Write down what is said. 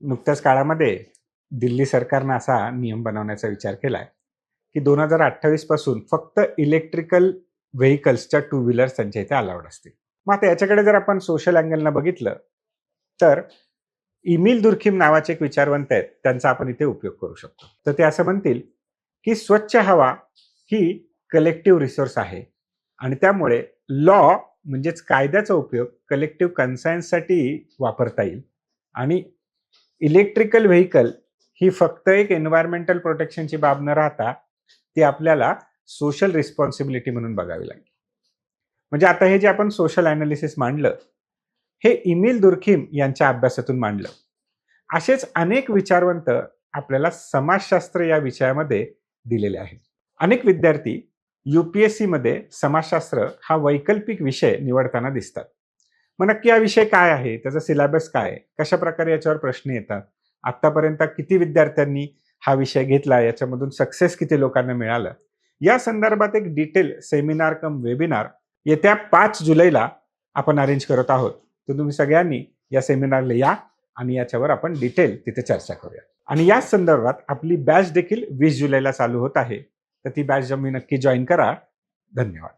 नुकत्याच काळामध्ये दिल्ली सरकारनं असा नियम बनवण्याचा विचार केलाय, की 2028 पासून फक्त इलेक्ट्रिकल व्हेइकल्सच्या टू व्हीलर्स त्यांच्या इथे अलाउड असतील. मग आता याच्याकडे जर आपण सोशल अँगलनं बघितलं, तर इमिल दुर्खिम नावाचे एक विचारवंत आहेत, त्यांचा आपण इथे उपयोग करू शकतो. तर ते असं म्हणतील, की स्वच्छ हवा ही कलेक्टिव्ह रिसोर्स आहे आणि त्यामुळे लॉ म्हणजेच कायद्याचा उपयोग कलेक्टिव्ह कन्सायन्ससाठी वापरता येईल आणि इलेक्ट्रिकल व्हेइकल ही फक्त एक एन्व्हायरमेंटल प्रोटेक्शनची बाब न राहता ती आपल्याला सोशल रिस्पॉन्सिबिलिटी म्हणून बघावी लागेल. म्हणजे आता हे जे आपण सोशल अनालिसिस मांडलं, हे इमिल दुर्खिम यांच्या अभ्यासातून मांडलं. असेच अनेक विचारवंत आपल्याला समाजशास्त्र या विषयामध्ये दिलेले आहेत. अनेक विद्यार्थी UPSC मध्ये समाजशास्त्र हा वैकल्पिक विषय निवडताना दिसतात. मग नक्की हा विषय काय आहे? त्याचा सिलेबस काय आहे? कशा प्रकारे याच्यावर प्रश्न येतात? आतापर्यंत किती विद्यार्थ्यांनी हा विषय घेतला? याच्यामधून सक्सेस किती लोकांना मिळालं? या संदर्भात एक डिटेल सेमिनार कम वेबिनार येत्या 5 जुलैला आपण अरेंज करत आहोत. तर तुम्ही सगळ्यांनी या सेमिनारला या आणि याच्यावर आपण डिटेल तिथे चर्चा करूया. आणि याच संदर्भात आपली बॅच देखील 20 जुलैला चालू होत आहे. तर ती बॅच तुम्ही नक्की जॉइन करा. धन्यवाद.